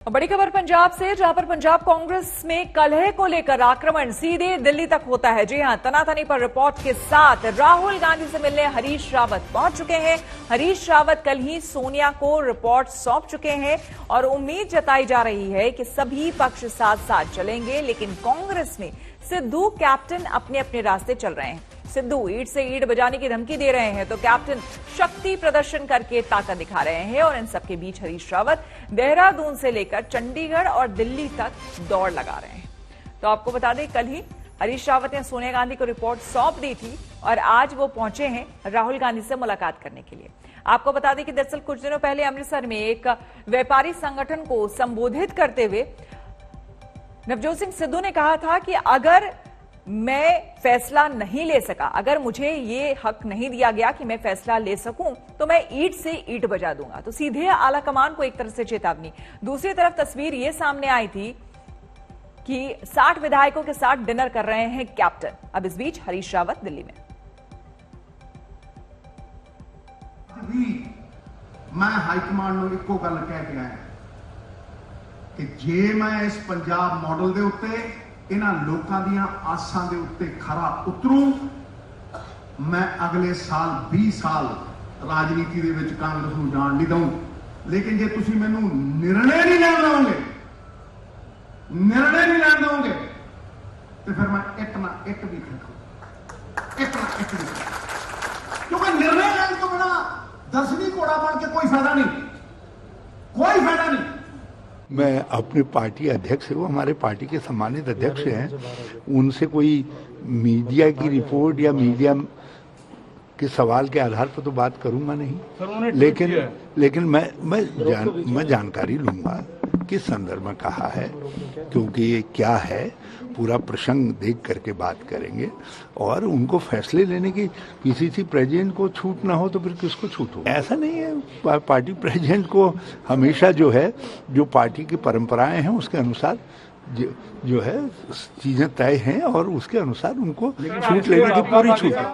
बड़ी खबर पंजाब से, जहां पर पंजाब कांग्रेस में कलह को लेकर आक्रमण सीधे दिल्ली तक होता है। जी हां, तनातनी पर रिपोर्ट के साथ राहुल गांधी से मिलने हरीश रावत पहुंच चुके हैं। हरीश रावत कल ही सोनिया को रिपोर्ट सौंप चुके हैं और उम्मीद जताई जा रही है कि सभी पक्ष साथ साथ चलेंगे। लेकिन कांग्रेस में सिद्धू कैप्टन अपने अपने रास्ते चल रहे हैं। सिद्धू ईंट से ईंट बजाने की धमकी दे रहे हैं तो कैप्टन शक्ति प्रदर्शन करके ताकत दिखा रहे हैं। और इन सबके बीच हरीश रावत देहरादून से लेकर चंडीगढ़ और दिल्ली तक दौड़ लगा रहे हैं। तो आपको बता दें, कल ही हरीश रावत ने सोनिया गांधी को रिपोर्ट सौंप दी थी और आज वो पहुंचे हैं राहुल गांधी से मुलाकात करने के लिए। आपको बता दें कि दरअसल कुछ दिनों पहले अमृतसर में एक व्यापारी संगठन को संबोधित करते हुए नवजोत सिंह सिद्धू ने कहा था कि अगर मैं फैसला नहीं ले सका, अगर मुझे ये हक नहीं दिया गया कि मैं फैसला ले सकूं, तो मैं ईंट से ईंट बजा दूंगा। तो सीधे आला कमान को एक तरह से चेतावनी। दूसरी तरफ तस्वीर ये सामने आई थी कि 60 विधायकों के साथ डिनर कर रहे हैं कैप्टन। अब इस बीच हरीश रावत दिल्ली में। मैं हाईकमान को इको गल कह के आया कि जे मैं इस पंजाब मॉडल के उत्ते इन्हां लोकां दियां आसां दे उत्ते खरा उतरूं, मैं अगले साल 20 साल राजनीति दे विच कांग्रेस नूं जाण नहीं दूं। लेकिन जे तुसीं मैनूं निर्णय नहीं लैण दोगे, तो फिर मैं एक ना एक भी खड़का, एक ना एक भी, क्योंकि निर्णय लैण तो बिना 10वीं घोड़ा बन के कोई फायदा नहीं, कोई फायदा नहीं। मैं अपनी पार्टी अध्यक्ष हूँ, हमारे पार्टी के सम्मानित अध्यक्ष हैं, उनसे कोई मीडिया की रिपोर्ट या मीडिया के सवाल के आधार पर तो बात करूंगा नहीं। लेकिन मैं जानकारी लूंगा किस संदर्भ में कहा है, क्योंकि ये क्या है, पूरा प्रसंग देख करके बात करेंगे। और उनको फैसले लेने की पीसीसी प्रेसिडेंट को छूट ना हो तो फिर किसको छूट हो? ऐसा नहीं है। पार्टी प्रेसिडेंट को हमेशा जो है, जो पार्टी की परंपराएं हैं उसके अनुसार जो है चीजें तय हैं और उसके अनुसार उनको छूट लेने की पूरी छूट है।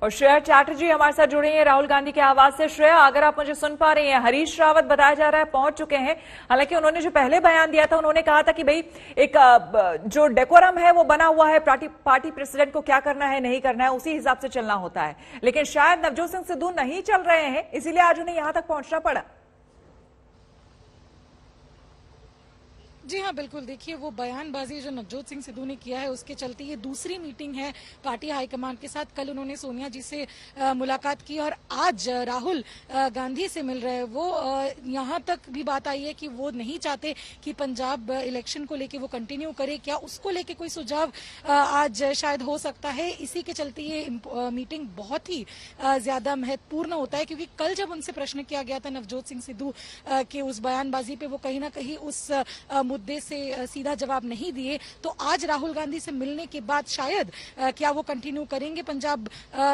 और श्रेया चैटर्जी हमारे साथ जुड़े हैं राहुल गांधी के आवाज से। श्रेया, अगर आप मुझे सुन पा रही हैं, हरीश रावत बताया जा रहा है पहुंच चुके हैं। हालांकि उन्होंने जो पहले बयान दिया था, उन्होंने कहा था कि भाई एक जो डेकोरम है वो बना हुआ है, पार्टी प्रेसिडेंट को क्या करना है नहीं करना है उसी हिसाब से चलना होता है। लेकिन शायद नवजोत सिंह सिद्धू नहीं चल रहे हैं, इसीलिए आज उन्हें यहां तक पहुंचना पड़ा। जी हाँ, बिल्कुल। देखिए, वो बयानबाजी जो नवजोत सिंह सिद्धू ने किया है उसके चलते ये दूसरी मीटिंग है पार्टी हाईकमान के साथ। कल उन्होंने सोनिया जी से मुलाकात की और आज राहुल गांधी से मिल रहे हैं। वो यहाँ तक भी बात आई है कि वो नहीं चाहते कि पंजाब इलेक्शन को लेके वो कंटिन्यू करे। क्या उसको लेके कोई सुझाव आज शायद हो सकता है? इसी के चलते ये मीटिंग बहुत ही ज्यादा महत्वपूर्ण होता है, क्योंकि कल जब उनसे प्रश्न किया गया था नवजोत सिंह सिद्धू के उस बयानबाजी पे, वो कहीं ना कहीं उस मुद्दे से सीधा जवाब नहीं दिए। तो आज राहुल गांधी से मिलने के बाद शायद क्या वो कंटिन्यू करेंगे पंजाब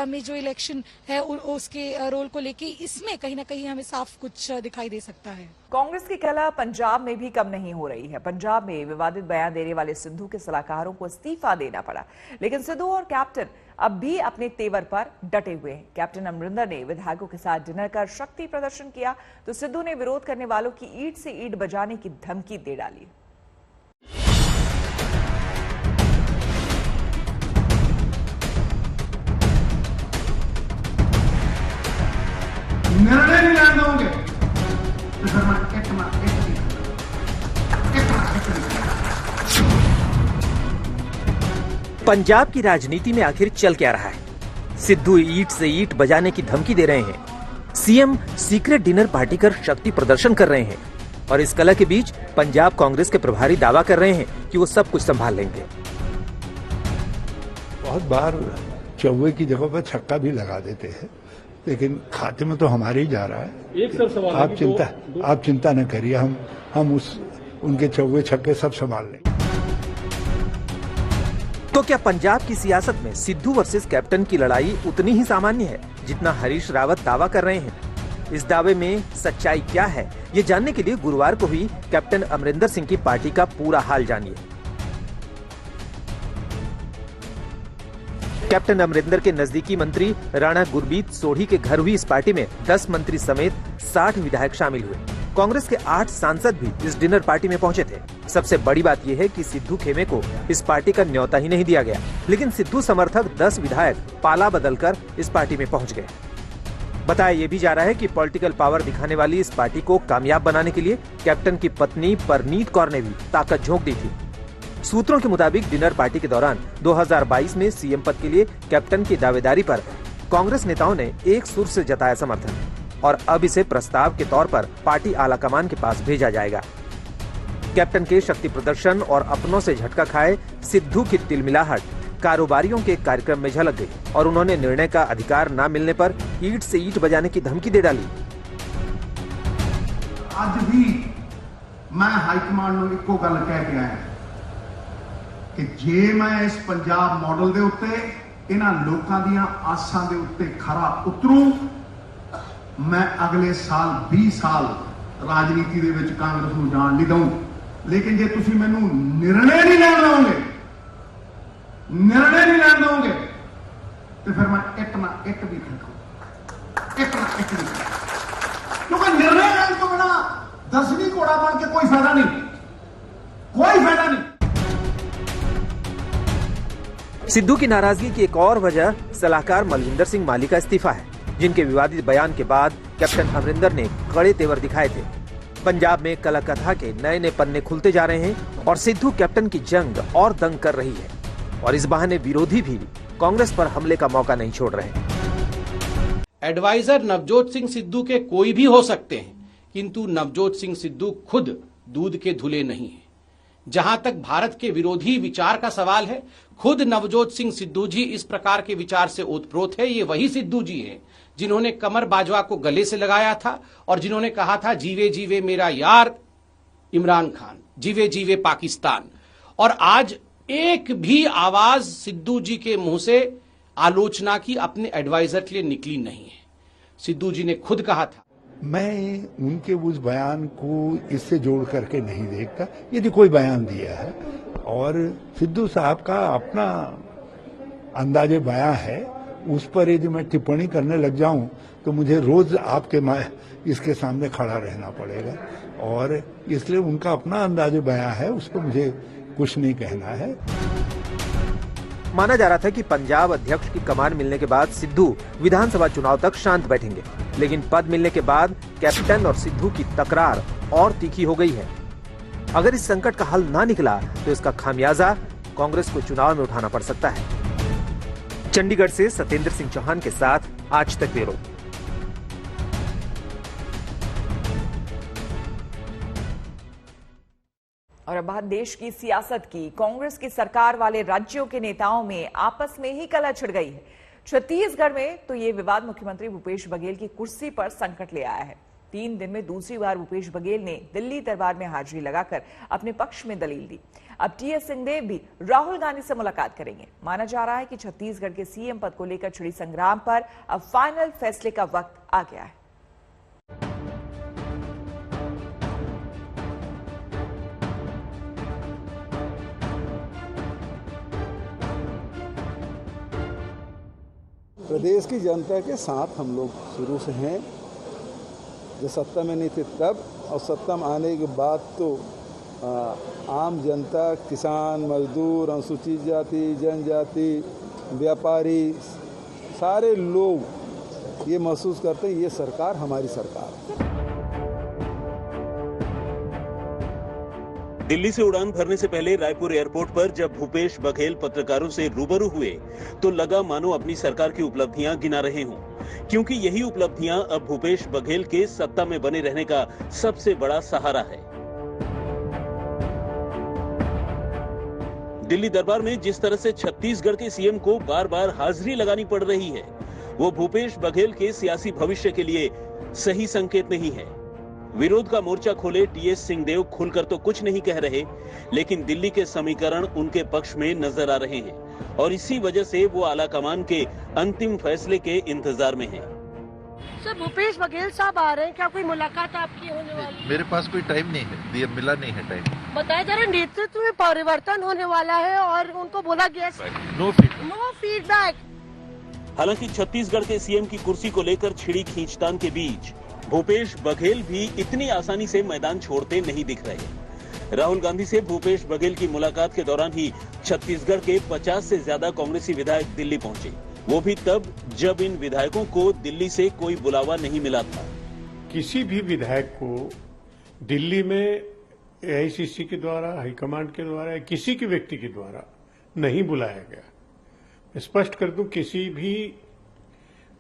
में जो इलेक्शन है उसके रोल को लेके, इसमें कहीं ना कहीं हमें साफ कुछ दिखाई दे सकता है। कांग्रेस की कला पंजाब में भी कम नहीं हो रही है। पंजाब में विवादित बयान देने वाले सिद्धू के सलाहकारों को इस्तीफा देना पड़ा, लेकिन सिद्धू और कैप्टन अब भी अपने तेवर पर डटे हुए हैं। कैप्टन अमरिंदर ने विधायकों के साथ डिनर कर शक्ति प्रदर्शन किया तो सिद्धू ने विरोध करने वालों की ईंट से ईंट बजाने की धमकी दे डाली। निर्णय नहीं लेने दोगे तो फिर मैं एक ना एक भी, एक ना एक भी। पंजाब की राजनीति में आखिर चल क्या रहा है? सिद्धू ईंट से ईंट बजाने की धमकी दे रहे हैं, सीएम सीक्रेट डिनर पार्टी कर शक्ति प्रदर्शन कर रहे हैं, और इस कलह के बीच पंजाब कांग्रेस के प्रभारी दावा कर रहे हैं कि वो सब कुछ संभाल लेंगे। बहुत बार चौवे की जगह पर छक्का भी लगा देते हैं, लेकिन खाते में तो हमारे ही जा रहा है। एक सर सवाल आप चिंता न करिए, हम उनके चौवे छक्के सब संभाल लेंगे। तो क्या पंजाब की सियासत में सिद्धू वर्सेस कैप्टन की लड़ाई उतनी ही सामान्य है जितना हरीश रावत दावा कर रहे हैं? इस दावे में सच्चाई क्या है, ये जानने के लिए गुरुवार को हुई कैप्टन अमरिंदर सिंह की पार्टी का पूरा हाल जानिए। कैप्टन अमरिंदर के नजदीकी मंत्री राणा गुरमीत सोढ़ी के घर हुई इस पार्टी में 10 मंत्री समेत 60 विधायक शामिल हुए। कांग्रेस के 8 सांसद भी इस डिनर पार्टी में पहुंचे थे। सबसे बड़ी बात यह है कि सिद्धू खेमे को इस पार्टी का न्योता ही नहीं दिया गया, लेकिन सिद्धू समर्थक 10 विधायक पाला बदलकर इस पार्टी में पहुंच गए। बताया ये भी जा रहा है कि पॉलिटिकल पावर दिखाने वाली इस पार्टी को कामयाब बनाने के लिए कैप्टन की पत्नी परनीत कौर ने भी ताकत झोंक दी थी। सूत्रों के मुताबिक डिनर पार्टी के दौरान 2022 में सीएम पद के लिए कैप्टन की दावेदारी पर कांग्रेस नेताओं ने एक सुर से जताया समर्थन, और अब इसे प्रस्ताव के तौर पर पार्टी आलाकमान के पास भेजा जाएगा। कैप्टन के शक्ति प्रदर्शन और अपनों से झटका खाए सिद्धू की तिलमिलाहट कारोबारियों के कार्यक्रम में झलक गई और उन्होंने निर्णय का अधिकार न मिलने पर ईंट से ईंट बजाने की धमकी दे डाली। आज भी मैं हाईकमान ਨੂੰ ਇੱਕੋ ਗੱਲ ਕਹਿ ਕੇ ਆਇਆ ਕਿ ਜੇ ਮੈਂ ਇਸ ਪੰਜਾਬ ਮਾਡਲ ਦੇ ਉੱਤੇ ਇਹਨਾਂ ਲੋਕਾਂ ਦੀਆਂ ਆਸਾਂ ਦੇ ਉੱਤੇ ਖਰਾ ਉਤਰੂ, ਮੈਂ ਅਗਲੇ ਸਾਲ 20 ਸਾਲ ਰਾਜਨੀਤੀ ਦੇ ਵਿੱਚ ਕਾਂਗਰਸ ਨੂੰ ਜਾਣ ਨਹੀਂ ਦਊਂ। ਲੇਕਿਨ ਜੇ ਤੁਸੀਂ ਮੈਨੂੰ ਨਿਰਣੇ ਨਹੀਂ ਲੈਣ ਦਿਓਗੇ तो फिर मैं एक ना एक भी खड़काऊं, एक ना एक भी, क्योंकि निर्णय लेने तो बिना 10वीं घोड़ा बन के कोई फायदा नहीं, कोई फायदा नहीं। सिद्धू की नाराजगी की एक और वजह सलाहकार मलविंदर सिंह माली का इस्तीफा है, जिनके विवादित बयान के बाद कैप्टन अमरिंदर ने कड़े तेवर दिखाए थे। पंजाब में कला कथा के नए नए पन्ने खुलते जा रहे हैं और सिद्धू कैप्टन की जंग और दंग कर रही है, और इस बहाने विरोधी भी कांग्रेस पर हमले का मौका नहीं छोड़ रहे। एडवाइजर नवजोत सिंह सिद्धू के कोई भी हो सकते हैं, किंतु नवजोत सिंह सिद्धू खुद दूध के धुले नहीं हैं। जहां तक भारत के विरोधी विचार का सवाल है, खुद नवजोत सिंह सिद्धू जी इस प्रकार के विचार से ओतप्रोत है। ये वही सिद्धू जी हैं जिन्होंने कमर बाजवा को गले से लगाया था और जिन्होंने कहा था जीवे जीवे मेरा यार इमरान खान, जीवे जीवे पाकिस्तान। और आज एक भी आवाज सिद्धू जी के मुंह से आलोचना की अपने एडवाइजर के लिए निकली नहीं है। सिद्धू जी ने खुद कहा था, मैं उनके उस बयान को इससे जोड़ करके नहीं देखता। यदि कोई बयान दिया है और सिद्धू साहब का अपना अंदाजे बयान है, उस पर यदि मैं टिप्पणी करने लग जाऊं तो मुझे रोज आपके इसके सामने खड़ा रहना पड़ेगा, और इसलिए उनका अपना अंदाजे बयान है, उस पर मुझे कुछ नहीं कहना है। माना जा रहा था कि पंजाब अध्यक्ष की कमान मिलने के बाद सिद्धू विधानसभा चुनाव तक शांत बैठेंगे, लेकिन पद मिलने के बाद कैप्टन और सिद्धू की तकरार और तीखी हो गई है। अगर इस संकट का हल ना निकला तो इसका खामियाजा कांग्रेस को चुनाव में उठाना पड़ सकता है। चंडीगढ़ से सत्येंद्र सिंह चौहान के साथ आज तक ब्यूरो। और अब बात देश की सियासत की। कांग्रेस की सरकार वाले राज्यों के नेताओं में आपस में ही कलह छिड़ गई है। छत्तीसगढ़ में तो ये विवाद मुख्यमंत्री भूपेश बघेल की कुर्सी पर संकट ले आया है। 3 दिन में दूसरी बार भूपेश बघेल ने दिल्ली दरबार में हाजिरी लगाकर अपने पक्ष में दलील दी। अब टीएस सिंहदेव भी राहुल गांधी से मुलाकात करेंगे। माना जा रहा है कि छत्तीसगढ़ के सीएम पद को लेकर छिड़ी संग्राम पर अब फाइनल फैसले का वक्त आ गया है। प्रदेश की जनता के साथ हम लोग शुरू से हैं। जो सत्ता में नहीं थे तब, और सत्ता में आने के बाद तो आम जनता, किसान, मजदूर, अनुसूचित जाति, जनजाति, व्यापारी, सारे लोग ये महसूस करते हैं ये सरकार हमारी सरकार है। दिल्ली से उड़ान भरने से पहले रायपुर एयरपोर्ट पर जब भूपेश बघेल पत्रकारों से रूबरू हुए तो लगा मानो अपनी सरकार की उपलब्धियां गिना रहे हों, क्योंकि यही उपलब्धियां अब भूपेश बघेल के सत्ता में बने रहने का सबसे बड़ा सहारा है। दिल्ली दरबार में जिस तरह से छत्तीसगढ़ के सीएम को बार बार हाजिरी लगानी पड़ रही है, वो भूपेश बघेल के सियासी भविष्य के लिए सही संकेत नहीं है। विरोध का मोर्चा खोले टीएस सिंहदेव खुलकर तो कुछ नहीं कह रहे, लेकिन दिल्ली के समीकरण उनके पक्ष में नजर आ रहे हैं और इसी वजह से वो आलाकमान के अंतिम फैसले के इंतजार में हैं। सर, भूपेश बघेल साहब आ रहे हैं, क्या कोई मुलाकात आपकी होने वाली है? मेरे पास कोई टाइम नहीं है, मिला नहीं है टाइम। बताया जा रहा है नेतृत्व में परिवर्तन होने वाला है और उनको बोला गया नो फीडबैक। हालांकि छत्तीसगढ़ के सीएम की कुर्सी को लेकर छिड़ी खींचतान के बीच भूपेश बघेल भी इतनी आसानी से मैदान छोड़ते नहीं दिख रहे। राहुल गांधी से भूपेश बघेल की मुलाकात के दौरान ही छत्तीसगढ़ के 50 से ज्यादा कांग्रेसी विधायक दिल्ली पहुंचे, वो भी तब जब इन विधायकों को दिल्ली से कोई बुलावा नहीं मिला था। किसी भी विधायक को दिल्ली में एआईसीसी के द्वारा, हाईकमांड के द्वारा या किसी के व्यक्ति के द्वारा नहीं बुलाया गया। स्पष्ट कर दूं, किसी भी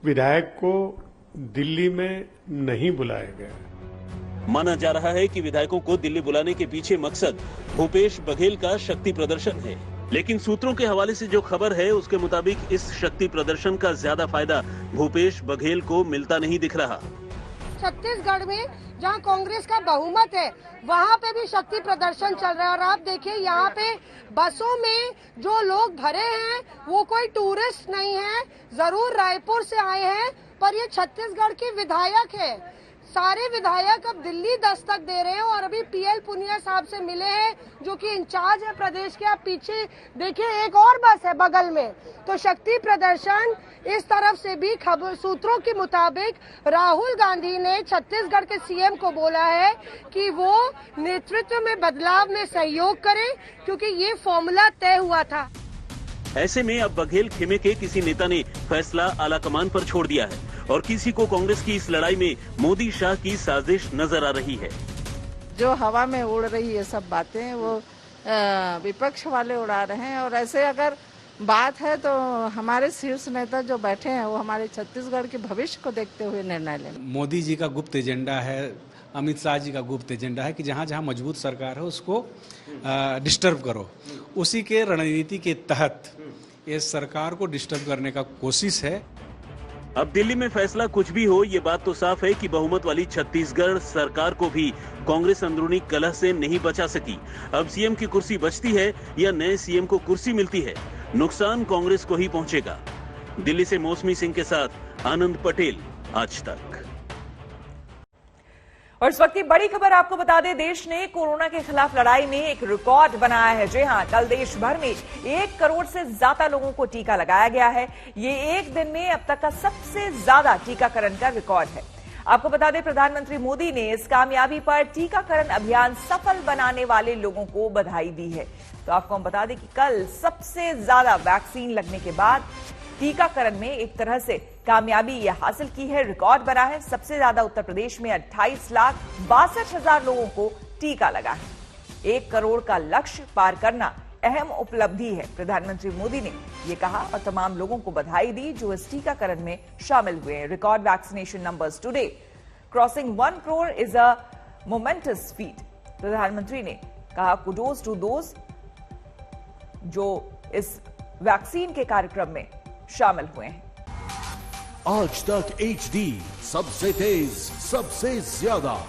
विधायक को दिल्ली में नहीं बुलाया गया। माना जा रहा है कि विधायकों को दिल्ली बुलाने के पीछे मकसद भूपेश बघेल का शक्ति प्रदर्शन है, लेकिन सूत्रों के हवाले से जो खबर है उसके मुताबिक इस शक्ति प्रदर्शन का ज्यादा फायदा भूपेश बघेल को मिलता नहीं दिख रहा। छत्तीसगढ़ में जहां कांग्रेस का बहुमत है वहां पे भी शक्ति प्रदर्शन चल रहा है। और आप देखिए यहाँ पे बसों में जो लोग भरे हैं वो कोई टूरिस्ट नहीं है, जरूर रायपुर से आए हैं, पर ये छत्तीसगढ़ के विधायक है। सारे विधायक अब दिल्ली दस्तक दे रहे हैं और अभी पीएल पुनिया साहब से मिले हैं जो कि इंचार्ज है प्रदेश के। आप पीछे देखिए एक और बस है बगल में। तो शक्ति प्रदर्शन इस तरफ से भी खबर सूत्रों के मुताबिक राहुल गांधी ने छत्तीसगढ़ के सीएम को बोला है कि वो नेतृत्व में बदलाव में सहयोग करें, क्योंकि ये फॉर्मूला तय हुआ था। ऐसे में अब बघेल खेमे के किसी नेता ने फैसला आलाकमान पर छोड़ दिया है और किसी को कांग्रेस की इस लड़ाई में मोदी शाह की साजिश नजर आ रही है। जो हवा में उड़ रही है सब बातें वो विपक्ष वाले उड़ा रहे हैं। और ऐसे अगर बात है तो हमारे शीर्ष नेता जो बैठे हैं वो हमारे छत्तीसगढ़ के भविष्य को देखते हुए निर्णय लें। मोदी जी का गुप्त एजेंडा है, अमित शाह जी का गुप्त एजेंडा है कि जहां जहां मजबूत सरकार है उसको डिस्टर्ब करो। उसी के रणनीति के तहत इस सरकार को डिस्टर्ब करने का कोशिश है। अब दिल्ली में फैसला कुछ भी हो, ये बात तो साफ है कि बहुमत वाली छत्तीसगढ़ सरकार को भी कांग्रेस अंदरूनी कलह से नहीं बचा सकी। अब सीएम की कुर्सी बचती है या नए सीएम को कुर्सी मिलती है, नुकसान कांग्रेस को ही पहुंचेगा। दिल्ली से मौसमी सिंह के साथ आनंद पटेल, आज तक। और इस वक्त की बड़ी खबर आपको बता दें, देश ने कोरोना के खिलाफ लड़ाई में एक रिकॉर्ड बनाया है। जी हां, कल देश भर में 1 करोड़ से ज्यादा लोगों को टीका लगाया गया है। ये एक दिन में अब तक का सबसे ज्यादा टीकाकरण का रिकॉर्ड है। आपको बता दें, प्रधानमंत्री मोदी ने इस कामयाबी पर टीकाकरण अभियान सफल बनाने वाले लोगों को बधाई दी है। तो आपको हम बता दें कि कल सबसे ज्यादा वैक्सीन लगने के बाद टीकाकरण में एक तरह से कामयाबी यह हासिल की है, रिकॉर्ड बना है। सबसे ज्यादा उत्तर प्रदेश में 28,62,000 लोगों को टीका लगा है। 1 करोड़ का लक्ष्य पार करना अहम उपलब्धि है, प्रधानमंत्री मोदी ने यह कहा और तमाम लोगों को बधाई दी जो इस टीकाकरण में शामिल हुए हैं। Record vaccination numbers today crossing 1 crore is a moments feet. प्रधानमंत्री ने कहा कुडोज टू दोज जो इस वैक्सीन के कार्यक्रम में शामिल हुए हैं। आज तक HD सबसे तेज सबसे ज्यादा।